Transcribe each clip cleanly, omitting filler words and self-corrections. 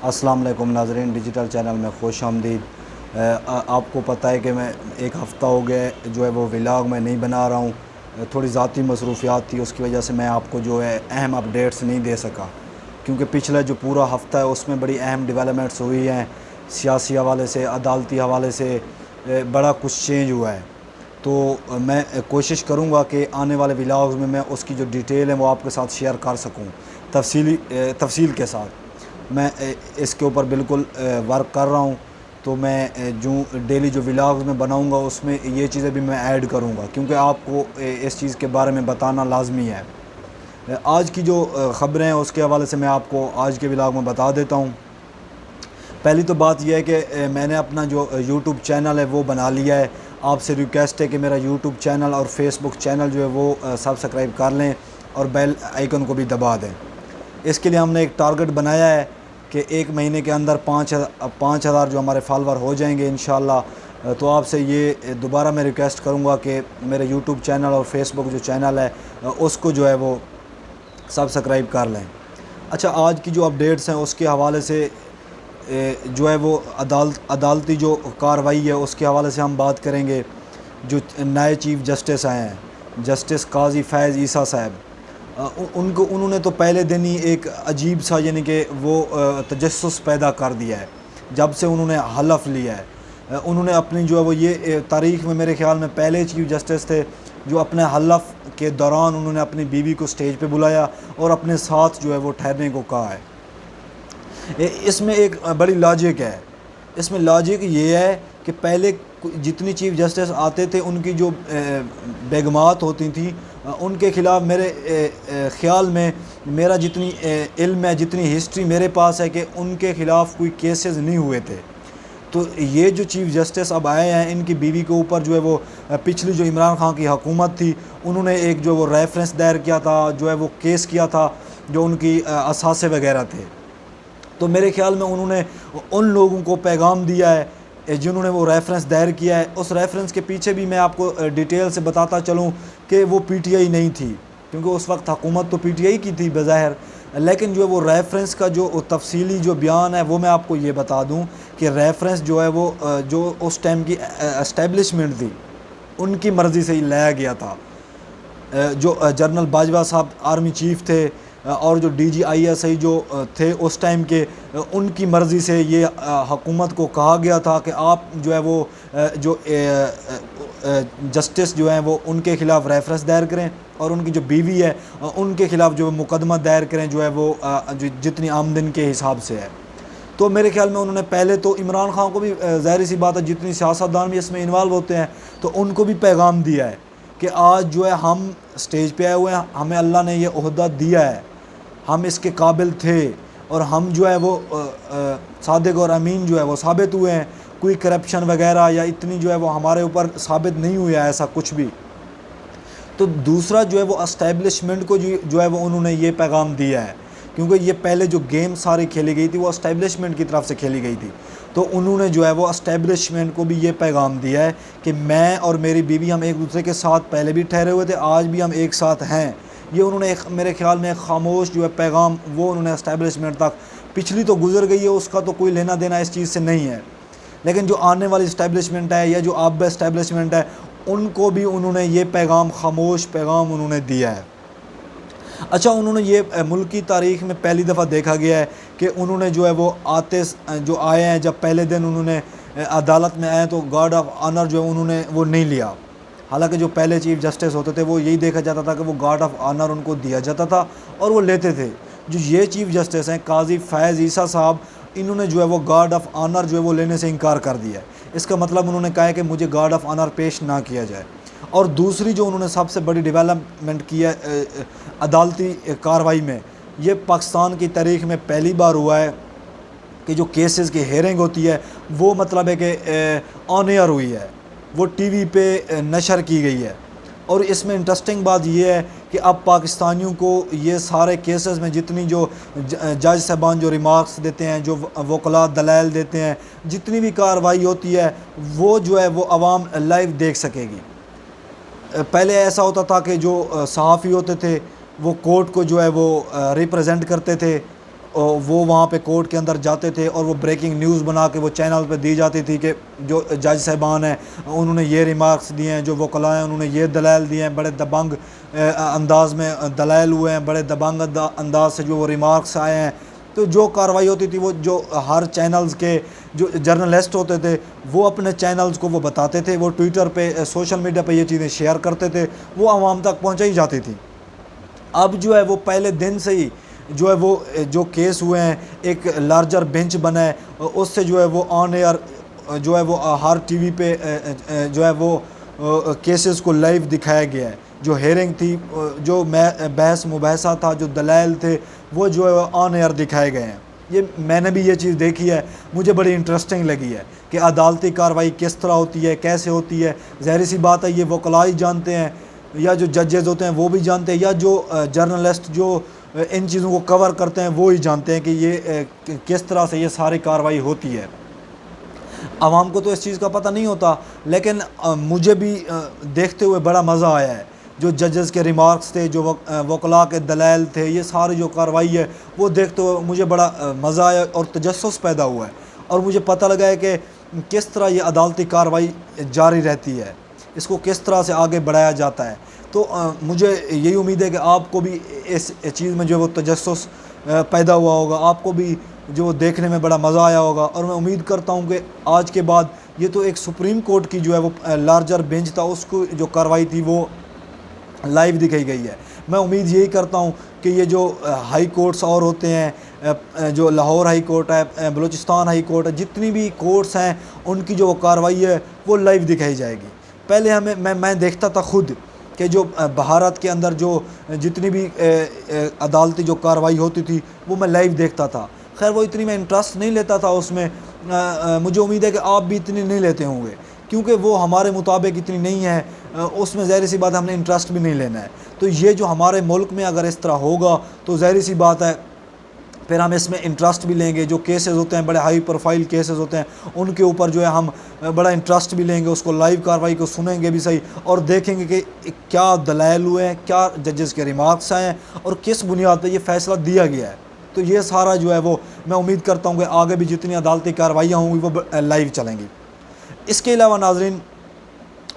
السلام علیکم ناظرین، ڈیجیٹل چینل میں خوش آمدید۔ آپ کو پتہ ہے کہ میں ایک ہفتہ ہو گیا جو ہے وہ ولاگ میں نہیں بنا رہا ہوں، تھوڑی ذاتی مصروفیات تھی، اس کی وجہ سے میں آپ کو جو ہے اہم اپڈیٹس نہیں دے سکا، کیونکہ پچھلا جو پورا ہفتہ ہے اس میں بڑی اہم ڈیولپمنٹس ہوئی ہیں، سیاسی حوالے سے، عدالتی حوالے سے بڑا کچھ چینج ہوا ہے۔ تو میں کوشش کروں گا کہ آنے والے ولاگز میں اس کی جو ڈیٹیل ہے وہ آپ کے ساتھ شیئر کر سکوں تفصیل کے ساتھ۔ میں اس کے اوپر بالکل ورک کر رہا ہوں، تو میں جو ڈیلی جو ولاگز میں بناؤں گا اس میں یہ چیزیں بھی میں ایڈ کروں گا، کیونکہ آپ کو اس چیز کے بارے میں بتانا لازمی ہے۔ آج کی جو خبریں ہیں اس کے حوالے سے میں آپ کو آج کے ولاگ میں بتا دیتا ہوں۔ پہلی تو بات یہ ہے کہ میں نے اپنا جو یوٹیوب چینل ہے وہ بنا لیا ہے۔ آپ سے ریکویسٹ ہے کہ میرا یوٹیوب چینل اور فیس بک چینل جو ہے وہ سبسکرائب کر لیں اور بیل آئیکن کو بھی دبا دیں۔ اس کے لیے ہم نے ایک ٹارگٹ بنایا ہے کہ ایک مہینے کے اندر 5,000 جو ہمارے فالوور ہو جائیں گے انشاءاللہ۔ تو آپ سے یہ دوبارہ میں ریکویسٹ کروں گا کہ میرے یوٹیوب چینل اور فیس بک جو چینل ہے اس کو جو ہے وہ سبسکرائب کر لیں۔ اچھا، آج کی جو اپڈیٹس ہیں اس کے حوالے سے جو ہے وہ عدالتی جو کارروائی ہے اس کے حوالے سے ہم بات کریں گے۔ جو نئے چیف جسٹس آئے ہیں، جسٹس قاضی فیض عیسیٰ صاحب، انہوں نے تو پہلے دن ہی ایک عجیب سا یعنی کہ وہ تجسس پیدا کر دیا ہے جب سے انہوں نے حلف لیا ہے۔ انہوں نے اپنی جو ہے وہ یہ تاریخ میں میرے خیال میں پہلے چیف جسٹس تھے جو اپنے حلف کے دوران انہوں نے اپنی بیوی کو سٹیج پہ بلایا اور اپنے ساتھ جو ہے وہ ٹھہرنے کو کہا ہے۔ اس میں ایک بڑی لاجک ہے۔ اس میں لاجک یہ ہے کہ پہلے جتنی چیف جسٹس آتے تھے ان کی جو بیگمات ہوتی تھیں ان کے خلاف میرے خیال میں، میرا جتنی علم ہے، جتنی ہسٹری میرے پاس ہے، کہ ان کے خلاف کوئی کیسز نہیں ہوئے تھے۔ تو یہ جو چیف جسٹس اب آئے ہیں ان کی بیوی کے اوپر جو ہے وہ پچھلی جو عمران خان کی حکومت تھی انہوں نے ایک جو وہ ریفرنس دائر کیا تھا، جو ہے وہ کیس کیا تھا جو ان کی اثاثے وغیرہ تھے۔ تو میرے خیال میں انہوں نے ان لوگوں کو پیغام دیا ہے جنہوں نے وہ ریفرنس دائر کیا ہے۔ اس ریفرنس کے پیچھے بھی میں آپ کو ڈیٹیل سے بتاتا چلوں کہ وہ پی ٹی آئی نہیں تھی، کیونکہ اس وقت حکومت تو پی ٹی آئی کی تھی بظاہر، لیکن جو ہے وہ ریفرنس کا جو تفصیلی جو بیان ہے وہ میں آپ کو یہ بتا دوں کہ ریفرنس جو ہے وہ جو اس ٹائم کی اسٹیبلشمنٹ تھی ان کی مرضی سے ہی لایا گیا تھا۔ جو جنرل باجوہ صاحب آرمی چیف تھے اور جو D G I S I جو تھے اس ٹائم کے، ان کی مرضی سے یہ حکومت کو کہا گیا تھا کہ آپ جو ہے وہ جو جسٹس جو ہیں وہ ان کے خلاف ریفرنس دائر کریں اور ان کی جو بیوی ہے ان کے خلاف جو مقدمہ دائر کریں جو ہے وہ جتنی آمدن کے حساب سے ہے۔ تو میرے خیال میں انہوں نے پہلے تو عمران خان کو بھی ظاہر سی بات ہے جتنی سیاستدان بھی اس میں انوالو ہوتے ہیں تو ان کو بھی پیغام دیا ہے کہ آج جو ہے ہم سٹیج پہ آئے ہوئے ہیں، ہمیں اللہ نے یہ عہدہ دیا ہے، ہم اس کے قابل تھے اور ہم جو ہے وہ صادق اور امین جو ہے وہ ثابت ہوئے ہیں، کوئی کرپشن وغیرہ یا اتنی جو ہے وہ ہمارے اوپر ثابت نہیں ہوا ایسا کچھ بھی۔ تو دوسرا جو ہے وہ اسٹیبلشمنٹ کو جو ہے وہ انہوں نے یہ پیغام دیا ہے، کیونکہ یہ پہلے جو گیم ساری کھیلی گئی تھی وہ اسٹیبلشمنٹ کی طرف سے کھیلی گئی تھی، تو انہوں نے جو ہے وہ اسٹیبلشمنٹ کو بھی یہ پیغام دیا ہے کہ میں اور میری بیوی ہم ایک دوسرے کے ساتھ پہلے بھی ٹھہرے ہوئے تھے، آج بھی ہم ایک ساتھ ہیں۔ یہ انہوں نے میرے خیال میں ایک خاموش جو ہے پیغام وہ انہوں نے اسٹیبلشمنٹ تک، پچھلی تو گزر گئی ہے اس کا تو کوئی لینا دینا اس چیز سے نہیں ہے، لیکن جو آنے والی اسٹیبلشمنٹ ہے یا جو اب اسٹیبلشمنٹ ہے ان کو بھی انہوں نے یہ پیغام، خاموش پیغام انہوں نے دیا ہے۔ اچھا، انہوں نے یہ ملکی تاریخ میں پہلی دفعہ دیکھا گیا ہے کہ انہوں نے جو ہے وہ جو آئے ہیں، جب پہلے دن انہوں نے عدالت میں آئے تو گارڈ آف آنر جو ہے انہوں نے وہ نہیں لیا، حالانکہ جو پہلے چیف جسٹس ہوتے تھے وہ یہی دیکھا جاتا تھا کہ وہ گارڈ آف آنر ان کو دیا جاتا تھا اور وہ لیتے تھے۔ جو یہ چیف جسٹس ہیں قاضی فیض عیسیٰ صاحب، انہوں نے جو ہے وہ گارڈ آف آنر جو ہے وہ لینے سے انکار کر دیا ہے۔ اس کا مطلب انہوں نے کہا ہے کہ مجھے گارڈ آف آنر پیش نہ کیا جائے۔ اور دوسری جو انہوں نے سب سے بڑی ڈیولپمنٹ کی ہے عدالتی کارروائی میں، یہ پاکستان کی تاریخ میں پہلی بار ہوا ہے کہ جو کیسز کی ہیئرنگ ہوتی ہے وہ مطلب ہے کہ آن ایئر ہوئی ہے، وہ ٹی وی پہ نشر کی گئی ہے۔ اور اس میں انٹرسٹنگ بات یہ ہے کہ اب پاکستانیوں کو یہ سارے کیسز میں جتنی جو جج صاحبان جو ریمارکس دیتے ہیں، جو وکلاء دلائل دیتے ہیں، جتنی بھی کارروائی ہوتی ہے وہ جو ہے وہ عوام لائیو دیکھ سکے گی۔ پہلے ایسا ہوتا تھا کہ جو صحافی ہوتے تھے وہ کورٹ کو جو ہے وہ ریپرزینٹ کرتے تھے وہ وہاں پہ کورٹ کے اندر جاتے تھے اور وہ بریکنگ نیوز بنا کے وہ چینل پہ دی جاتی تھی کہ جو جج صاحبان ہیں انہوں نے یہ ریمارکس دیے ہیں، جو وکلاء ہیں انہوں نے یہ دلائل دیے ہیں، بڑے دبنگ انداز میں دلائل ہوئے ہیں، بڑے دبنگ انداز سے جو وہ ریمارکس آئے ہیں۔ تو جو کارروائی ہوتی تھی وہ جو ہر چینلز کے جو جرنلسٹ ہوتے تھے وہ اپنے چینلز کو وہ بتاتے تھے، وہ ٹویٹر پہ سوشل میڈیا پہ یہ چیزیں شیئر کرتے تھے، وہ عوام تک پہنچائی جاتی تھی۔ اب جو ہے وہ پہلے دن سے ہی جو ہے وہ جو کیس ہوئے ہیں ایک لارجر بینچ بنا ہے، اس سے جو ہے وہ آن ایئر جو ہے وہ ہر ٹی وی پہ جو ہے وہ کیسز کو لائیو دکھایا گیا ہے۔ جو ہیئرنگ تھی، جو بحث مباحثہ تھا، جو دلائل تھے، وہ جو ہے آن ایئر دکھائے گئے ہیں۔ یہ میں نے بھی یہ چیز دیکھی ہے، مجھے بڑی انٹرسٹنگ لگی ہے کہ عدالتی کارروائی کس طرح ہوتی ہے، کیسے ہوتی ہے۔ ظاہر سی بات ہے یہ وکلاء ہی جانتے ہیں، یا جو ججز ہوتے ہیں وہ بھی جانتے ہیں، یا جو جرنلسٹ جو ان چیزوں کو کور کرتے ہیں وہ ہی جانتے ہیں کہ یہ کس طرح سے یہ ساری کارروائی ہوتی ہے۔ عوام کو تو اس چیز کا پتہ نہیں ہوتا، لیکن مجھے بھی دیکھتے ہوئے بڑا مزہ آیا ہے۔ جو ججز کے ریمارکس تھے، جو وکلاء کے دلائل تھے، یہ ساری جو کارروائی ہے وہ دیکھتے ہوئے مجھے بڑا مزہ آیا اور تجسس پیدا ہوا ہے، اور مجھے پتہ لگا ہے کہ کس طرح یہ عدالتی کارروائی جاری رہتی ہے، اس کو کس طرح سے آگے بڑھایا جاتا ہے۔ تو مجھے یہی امید ہے کہ آپ کو بھی اس چیز میں جو وہ تجسس پیدا ہوا ہوگا، آپ کو بھی جو دیکھنے میں بڑا مزہ آیا ہوگا، اور میں امید کرتا ہوں کہ آج کے بعد یہ تو ایک سپریم کورٹ کی جو ہے وہ لارجر بینچ تھا، اس کو جو کارروائی تھی وہ لائیو دکھائی گئی ہے۔ میں امید یہی کرتا ہوں کہ یہ جو ہائی کورٹس اور ہوتے ہیں، جو لاہور ہائی کورٹ ہے، بلوچستان ہائی کورٹ ہے، جتنی بھی کورٹس ہیں ان کی جو کارروائی ہے وہ لائیو دکھائی جائے گی۔ پہلے میں دیکھتا تھا خود کہ جو بھارت کے اندر جو جتنی بھی عدالتی جو کارروائی ہوتی تھی وہ میں لائیو دیکھتا تھا۔ خیر وہ اتنی میں انٹرسٹ نہیں لیتا تھا اس میں، مجھے امید ہے کہ آپ بھی اتنی نہیں لیتے ہوں گے، کیونکہ وہ ہمارے مطابق اتنی نہیں ہے، اس میں ظاہر سی بات ہے ہم نے انٹرسٹ بھی نہیں لینا ہے۔ تو یہ جو ہمارے ملک میں اگر اس طرح ہوگا تو ظاہر سی بات ہے پھر ہم اس میں انٹرسٹ بھی لیں گے۔ جو کیسز ہوتے ہیں، بڑے ہائی پروفائل کیسز ہوتے ہیں، ان کے اوپر جو ہے ہم بڑا انٹرسٹ بھی لیں گے، اس کو لائیو کارروائی کو سنیں گے بھی صحیح، اور دیکھیں گے کہ کیا دلائل ہوئے ہیں، کیا ججز کے ریمارکس آئے ہیں، اور کس بنیاد پہ یہ فیصلہ دیا گیا ہے۔ تو یہ سارا جو ہے وہ میں امید کرتا ہوں کہ آگے بھی جتنی عدالتی کارروائیاں ہوں گی وہ لائیو چلیں گی۔ اس کے علاوہ ناظرین،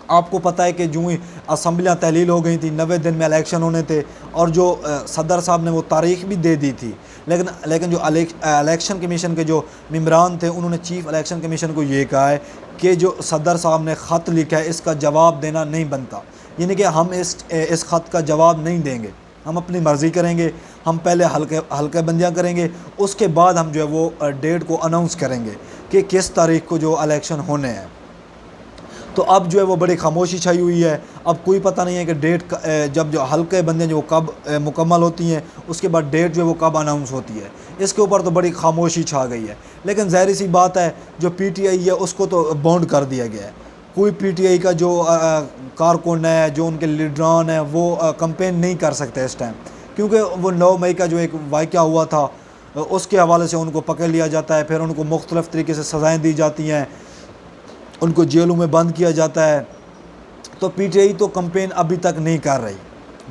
آپ کو پتہ ہے کہ جو ہی اسمبلیاں تحلیل ہو گئی تھیں، 90 دن میں الیکشن ہونے تھے، اور جو صدر صاحب نے وہ تاریخ بھی دے دی تھی، لیکن جو الیکشن کمیشن کے جو ممبران تھے انہوں نے چیف الیکشن کمیشن کو یہ کہا ہے کہ جو صدر صاحب نے خط لکھا ہے اس کا جواب دینا نہیں بنتا، یعنی کہ ہم اس خط کا جواب نہیں دیں گے، ہم اپنی مرضی کریں گے، ہم پہلے حلقہ بندیاں کریں گے، اس کے بعد ہم جو ہے وہ ڈیٹ کو اناؤنس کریں گے کہ کس تاریخ کو جو الیکشن ہونے ہیں۔ تو اب جو ہے وہ بڑی خاموشی چھائی ہوئی ہے، اب کوئی پتہ نہیں ہے کہ ڈیٹ جب جو حلقے بندیاں جو کب مکمل ہوتی ہیں، اس کے بعد ڈیٹ جو ہے وہ کب اناؤنس ہوتی ہے، اس کے اوپر تو بڑی خاموشی چھا گئی ہے۔ لیکن ظاہر سی بات ہے جو پی ٹی آئی ہے اس کو تو بانڈ کر دیا گیا ہے، کوئی پی ٹی آئی کا جو کارکن ہے، جو ان کے لیڈران ہیں، وہ کمپین نہیں کر سکتے اس ٹائم، کیونکہ وہ 9 مئی کا جو ایک واقعہ ہوا تھا اس کے حوالے سے ان کو پکڑ لیا جاتا ہے، پھر ان کو مختلف طریقے سے سزائیں دی جاتی ہیں، ان کو جیلوں میں بند کیا جاتا ہے۔ تو پی ٹی آئی تو کمپین ابھی تک نہیں کر رہی،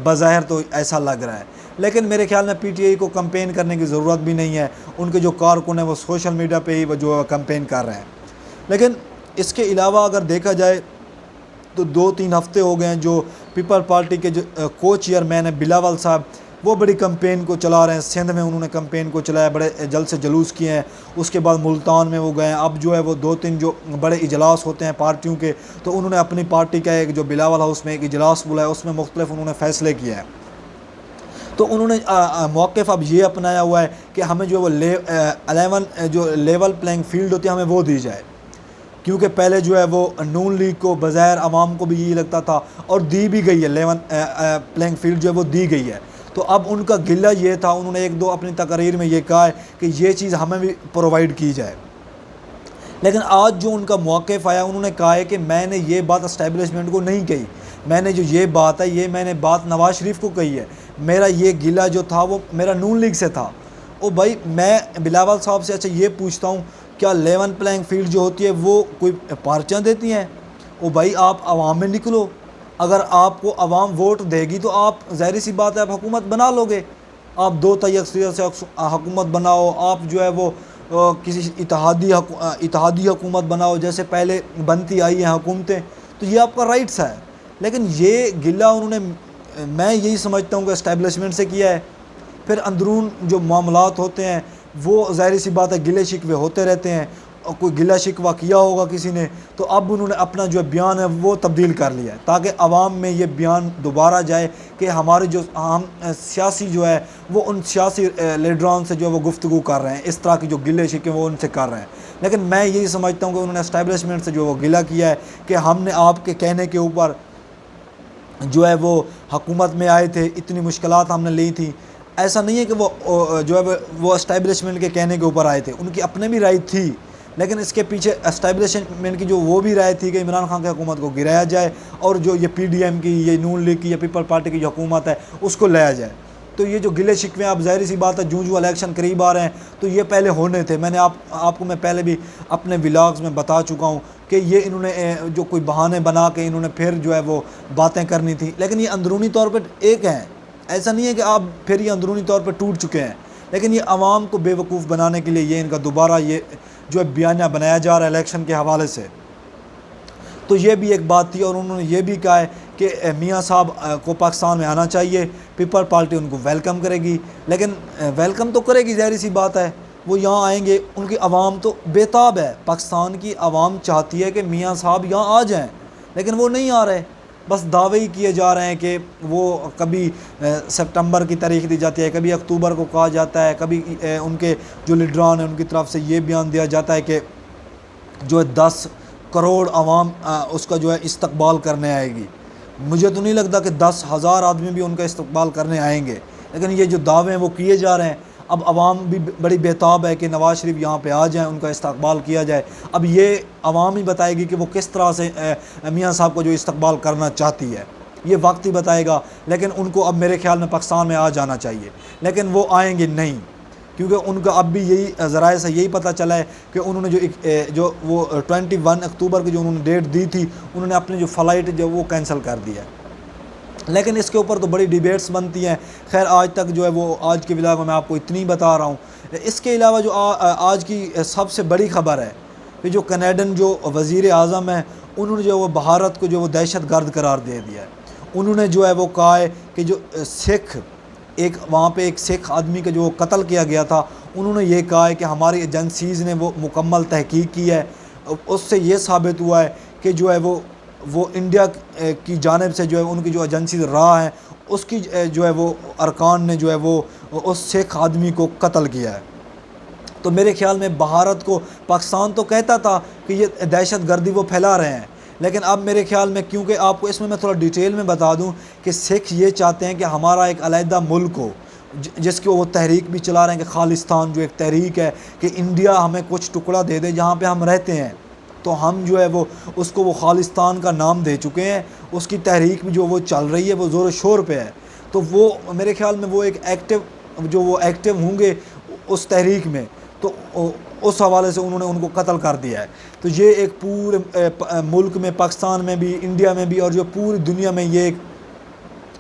بظاہر تو ایسا لگ رہا ہے، لیکن میرے خیال میں پی ٹی آئی کو کمپین کرنے کی ضرورت بھی نہیں ہے، ان کے جو کارکن ہیں وہ سوشل میڈیا پہ ہی وہ جو کمپین کر رہے ہیں۔ لیکن اس کے علاوہ اگر دیکھا جائے تو 2-3 ہفتے ہو گئے ہیں جو پیپل پارٹی کے جو کو چیئرمین ہیں بلاول صاحب، وہ بڑی کمپین کو چلا رہے ہیں، سندھ میں انہوں نے کمپین کو چلایا، بڑے جلد سے جلوس کیے ہیں، اس کے بعد ملتان میں وہ گئے ہیں، اب جو ہے وہ 2-3 جو بڑے اجلاس ہوتے ہیں پارٹیوں کے، تو انہوں نے اپنی پارٹی کا ایک جو بلاول ہاؤس میں ایک اجلاس بلایا، اس میں مختلف انہوں نے فیصلے کیے ہیں۔ تو انہوں نے موقف اب یہ اپنایا ہوا ہے کہ ہمیں جو وہ 11 جو لیول پلینگ فیلڈ ہوتی ہے ہمیں وہ دی جائے، کیونکہ پہلے جو ہے وہ نون لیگ کو بظاہر عوام کو بھی یہی لگتا تھا، اور دی بھی گئی ہے 11 پلینگ فیلڈ جو ہے وہ دی گئی ہے۔ تو اب ان کا گلہ یہ تھا، انہوں نے 1-2 اپنی تقریر میں یہ کہا ہے کہ یہ چیز ہمیں بھی پرووائڈ کی جائے، لیکن آج جو ان کا موقف آیا انہوں نے کہا ہے کہ میں نے یہ بات اسٹیبلشمنٹ کو نہیں کہی، میں نے جو یہ بات ہے یہ میں نے بات نواز شریف کو کہی ہے، میرا یہ گلہ جو تھا وہ میرا نون لیگ سے تھا۔ او بھائی میں بلاول صاحب سے اچھا یہ پوچھتا ہوں، کیا 11 پلینگ فیلڈ جو ہوتی ہے وہ کوئی پارچیاں دیتی ہیں؟ او بھائی آپ عوام میں نکلو، اگر آپ کو عوام ووٹ دے گی تو آپ ظاہر سی بات ہے آپ حکومت بنا لو گے، آپ دو تہائی اکثریت سے حکومت بناؤ، آپ جو ہے وہ کسی اتحادی حکومت بناؤ جیسے پہلے بنتی آئی ہیں حکومتیں، تو یہ آپ کا رائٹس ہے. لیکن یہ گلہ انہوں نے میں یہی سمجھتا ہوں کہ اسٹیبلشمنٹ سے کیا ہے. پھر اندرون جو معاملات ہوتے ہیں وہ ظاہر سی بات ہے گلے شکوے ہوتے رہتے ہیں. کوئی گلہ شکوہ کیا ہوگا کسی نے تو اب انہوں نے اپنا جو بیان ہے وہ تبدیل کر لیا ہے تاکہ عوام میں یہ بیان دوبارہ جائے کہ ہمارے جو ہم سیاسی جو ہے وہ ان سیاسی لیڈران سے جو ہے وہ گفتگو کر رہے ہیں، اس طرح کی جو گلے شکوے وہ ان سے کر رہے ہیں. لیکن میں یہی سمجھتا ہوں کہ انہوں نے اسٹیبلشمنٹ سے جو وہ گلہ کیا ہے کہ ہم نے آپ کے کہنے کے اوپر جو ہے وہ حکومت میں آئے تھے، اتنی مشکلات ہم نے لی تھیں. ایسا نہیں ہے کہ وہ جو ہے وہ اسٹیبلشمنٹ کے کہنے کے اوپر آئے تھے، ان کی اپنے بھی رائے تھی. لیکن اس کے پیچھے اسٹیبلشمنٹ کی جو وہ بھی رائے تھی کہ عمران خان کی حکومت کو گرایا جائے اور جو یہ پی ڈی ایم کی، یہ نون لیگ کی یا پیپل پارٹی کی جو حکومت ہے اس کو لایا جائے. تو یہ جو گلے شکوے اب ظاہر سی بات ہے جو الیکشن قریب آ رہے ہیں تو یہ پہلے ہونے تھے. میں نے آپ کو میں پہلے بھی اپنے ولاگز میں بتا چکا ہوں کہ یہ انہوں نے جو کوئی بہانے بنا کے انہوں نے پھر جو ہے وہ باتیں کرنی تھی. لیکن یہ اندرونی طور پہ ایک ہیں، ایسا نہیں ہے کہ آپ پھر یہ اندرونی طور پہ ٹوٹ چکے ہیں. لیکن یہ عوام کو بے وقوف بنانے کے لیے یہ ان کا دوبارہ یہ جو ہے بیانیہ بنایا جا رہا ہے الیکشن کے حوالے سے. تو یہ بھی ایک بات تھی اور انہوں نے یہ بھی کہا ہے کہ میاں صاحب کو پاکستان میں آنا چاہیے، پیپل پارٹی ان کو ویلکم کرے گی. لیکن ویلکم تو کرے گی، ظاہر سی بات ہے وہ یہاں آئیں گے، ان کی عوام تو بےتاب ہے. پاکستان کی عوام چاہتی ہے کہ میاں صاحب یہاں آ جائیں، لیکن وہ نہیں آ رہے. بس دعوے ہی کیے جا رہے ہیں کہ وہ کبھی سپٹمبر کی تاریخ دی جاتی ہے، کبھی اکتوبر کو کہا جاتا ہے، کبھی ان کے جو لیڈران ہیں ان کی طرف سے یہ بیان دیا جاتا ہے کہ جو ہے 10 کروڑ عوام اس کا جو ہے استقبال کرنے آئے گی. مجھے تو نہیں لگتا کہ 10,000 آدمی بھی ان کا استقبال کرنے آئیں گے. لیکن یہ جو دعوے ہیں وہ کیے جا رہے ہیں. اب عوام بھی بڑی بےتاب ہے کہ نواز شریف یہاں پہ آ جائیں، ان کا استقبال کیا جائے. اب یہ عوام ہی بتائے گی کہ وہ کس طرح سے میاں صاحب کو جو استقبال کرنا چاہتی ہے، یہ وقت ہی بتائے گا. لیکن ان کو اب میرے خیال میں پاکستان میں آ جانا چاہیے، لیکن وہ آئیں گے نہیں، کیونکہ ان کا اب بھی یہی ذرائع سے یہی پتہ چلا ہے کہ انہوں نے جو وہ 21 اکتوبر کی جو انہوں نے ڈیٹ دی تھی، انہوں نے اپنی جو فلائٹ جو وہ کینسل کر دی ہے. لیکن اس کے اوپر تو بڑی ڈیبیٹس بنتی ہیں. خیر آج تک جو ہے وہ آج کے ولاگ میں آپ کو اتنی بتا رہا ہوں. اس کے علاوہ جو آج کی سب سے بڑی خبر ہے کہ جو کینیڈن جو وزیر اعظم ہیں انہوں نے جو وہ بھارت کو جو وہ دہشت گرد قرار دے دیا ہے. انہوں نے جو ہے وہ کہا ہے کہ جو سکھ وہاں پہ ایک سکھ آدمی کا جو قتل کیا گیا تھا، انہوں نے یہ کہا ہے کہ ہماری ایجنسیز نے وہ مکمل تحقیق کی ہے. اس سے یہ ثابت ہوا ہے کہ جو ہے وہ انڈیا کی جانب سے جو ہے ان کی جو ایجنسیز رہا ہے اس کی جو ہے وہ ارکان نے جو ہے وہ اس سکھ آدمی کو قتل کیا ہے. تو میرے خیال میں بھارت کو پاکستان تو کہتا تھا کہ یہ دہشت گردی وہ پھیلا رہے ہیں، لیکن اب میرے خیال میں کیونکہ آپ کو اس میں تھوڑا ڈیٹیل میں بتا دوں کہ سکھ یہ چاہتے ہیں کہ ہمارا ایک علیحدہ ملک ہو، جس کو وہ تحریک بھی چلا رہے ہیں کہ خالستان جو ایک تحریک ہے کہ انڈیا ہمیں کچھ ٹکڑا دے دے جہاں پہ ہم رہتے ہیں. تو ہم جو ہے وہ اس کو وہ خالستان کا نام دے چکے ہیں. اس کی تحریک بھی جو وہ چل رہی ہے وہ زور و شور پہ ہے. تو وہ میرے خیال میں وہ ایک ایکٹیو ہوں گے اس تحریک میں، تو اس حوالے سے انہوں نے ان کو قتل کر دیا ہے. تو یہ ایک پورے ملک میں، پاکستان میں بھی، انڈیا میں بھی اور جو پوری دنیا میں یہ ایک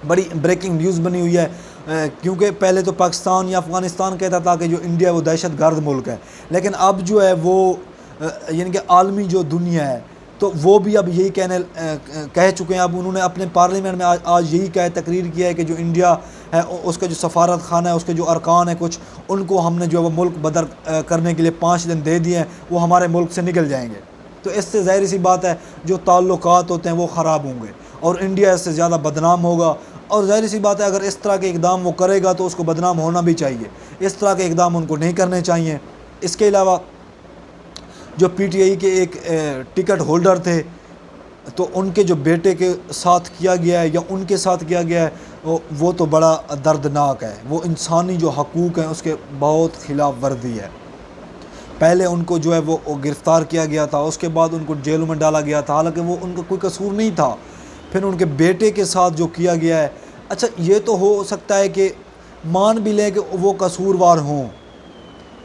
بڑی بریکنگ نیوز بنی ہوئی ہے. کیونکہ پہلے تو پاکستان یا افغانستان کہتا تھا کہ جو انڈیا وہ دہشت گرد ملک ہے، لیکن اب جو ہے وہ یعنی کہ عالمی جو دنیا ہے تو وہ بھی اب یہی کہہ چکے ہیں. اب انہوں نے اپنے پارلیمنٹ میں آج یہی تقریر کیا ہے کہ جو انڈیا ہے اس کا جو سفارت خانہ ہے، اس کے جو ارکان ہیں کچھ، ان کو ہم نے جو ہے وہ ملک بدر کرنے کے لیے 5 دن دے دیے ہیں، وہ ہمارے ملک سے نکل جائیں گے. تو اس سے ظاہر سی بات ہے جو تعلقات ہوتے ہیں وہ خراب ہوں گے اور انڈیا اس سے زیادہ بدنام ہوگا. اور ظاہر سی بات ہے اگر اس طرح کے اقدام وہ کرے گا تو اس کو بدنام ہونا بھی چاہیے. اس طرح کے اقدام ان کو نہیں کرنے چاہیے. اس کے علاوہ جو پی ٹی آئی کے ایک ٹکٹ ہولڈر تھے تو ان کے جو بیٹے کے ساتھ کیا گیا ہے یا ان کے ساتھ کیا گیا ہے وہ تو بڑا دردناک ہے. وہ انسانی جو حقوق ہیں اس کے بہت خلاف ورزی ہے. پہلے ان کو جو ہے وہ گرفتار کیا گیا تھا، اس کے بعد ان کو جیلوں میں ڈالا گیا تھا، حالانکہ وہ ان کا کوئی قصور نہیں تھا. پھر ان کے بیٹے کے ساتھ جو کیا گیا ہے، اچھا یہ تو ہو سکتا ہے کہ مان بھی لیں کہ وہ قصوروار ہوں،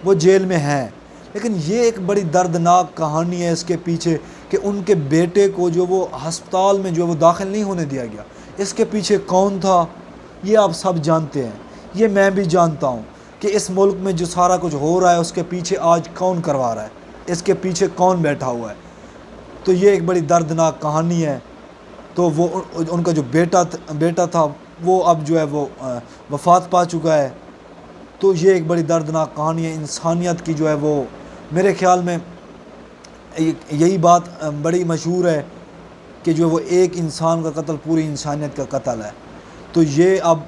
وہ جیل میں ہیں، لیکن یہ ایک بڑی دردناک کہانی ہے اس کے پیچھے کہ ان کے بیٹے کو جو وہ ہسپتال میں جو وہ داخل نہیں ہونے دیا گیا. اس کے پیچھے کون تھا یہ آپ سب جانتے ہیں. یہ میں بھی جانتا ہوں کہ اس ملک میں جو سارا کچھ ہو رہا ہے اس کے پیچھے آج کون کروا رہا ہے، اس کے پیچھے کون بیٹھا ہوا ہے۔ تو یہ ایک بڑی دردناک کہانی ہے۔ تو وہ ان کا جو بیٹا تھا وہ اب جو ہے وہ وفات پا چکا ہے۔ تو یہ ایک بڑی دردناک کہانی ہے انسانیت کی، جو ہے وہ میرے خیال میں یہی بات بڑی مشہور ہے کہ جو وہ ایک انسان کا قتل پوری انسانیت کا قتل ہے۔ تو یہ اب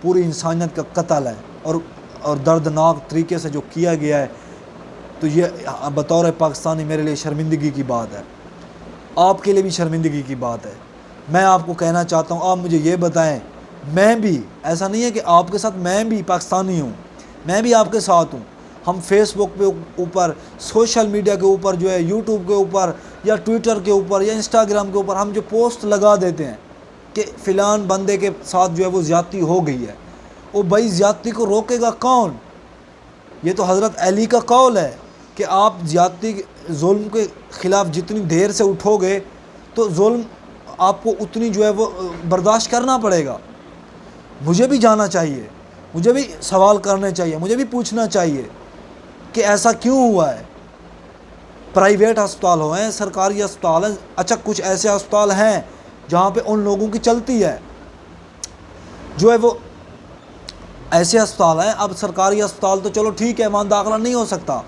پوری انسانیت کا قتل ہے اور دردناک طریقے سے جو کیا گیا ہے، تو یہ بطور پاکستانی میرے لیے شرمندگی کی بات ہے، آپ کے لیے بھی شرمندگی کی بات ہے۔ میں آپ کو کہنا چاہتا ہوں، آپ مجھے یہ بتائیں، میں بھی ایسا نہیں ہے کہ آپ کے ساتھ، میں بھی پاکستانی ہوں، میں بھی آپ کے ساتھ ہوں۔ ہم فیس بک پہ اوپر، سوشل میڈیا کے اوپر جو ہے، یوٹیوب کے اوپر یا ٹویٹر کے اوپر یا انسٹاگرام کے اوپر ہم جو پوسٹ لگا دیتے ہیں کہ فلان بندے کے ساتھ جو ہے وہ زیادتی ہو گئی ہے، وہ بھائی زیادتی کو روکے گا کون؟ یہ تو حضرت علی کا قول ہے کہ آپ زیادتی ظلم کے خلاف جتنی دیر سے اٹھو گے تو ظلم آپ کو اتنی جو ہے وہ برداشت کرنا پڑے گا۔ مجھے بھی جانا چاہیے، مجھے بھی سوال کرنے چاہیے، مجھے بھی پوچھنا چاہیے کہ ایسا کیوں ہوا ہے۔ پرائیویٹ ہسپتال ہیں، سرکاری ہسپتال ہیں، اچھا کچھ ایسے ہسپتال ہیں جہاں پہ ان لوگوں کی چلتی ہے، جو ہے وہ ایسے ہسپتال ہیں۔ اب سرکاری ہسپتال تو چلو ٹھیک ہے، وہاں داخلہ نہیں ہو سکتا،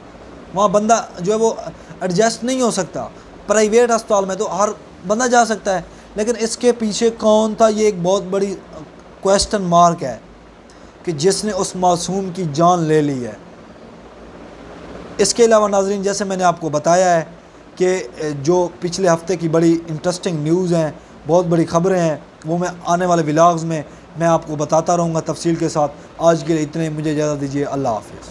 وہاں بندہ جو ہے وہ ایڈجسٹ نہیں ہو سکتا۔ پرائیویٹ ہسپتال میں تو ہر بندہ جا سکتا ہے، لیکن اس کے پیچھے کون تھا، یہ ایک بہت بڑی کویسچن مارک ہے کہ جس نے اس معصوم کی جان لے لی ہے۔ اس کے علاوہ ناظرین، جیسے میں نے آپ کو بتایا ہے کہ جو پچھلے ہفتے کی بڑی انٹرسٹنگ نیوز ہیں، بہت بڑی خبریں ہیں، وہ میں آنے والے ولاگز میں آپ کو بتاتا رہوں گا تفصیل کے ساتھ۔ آج کے لیے اتنے، مجھے اجازت دیجیے، اللہ حافظ۔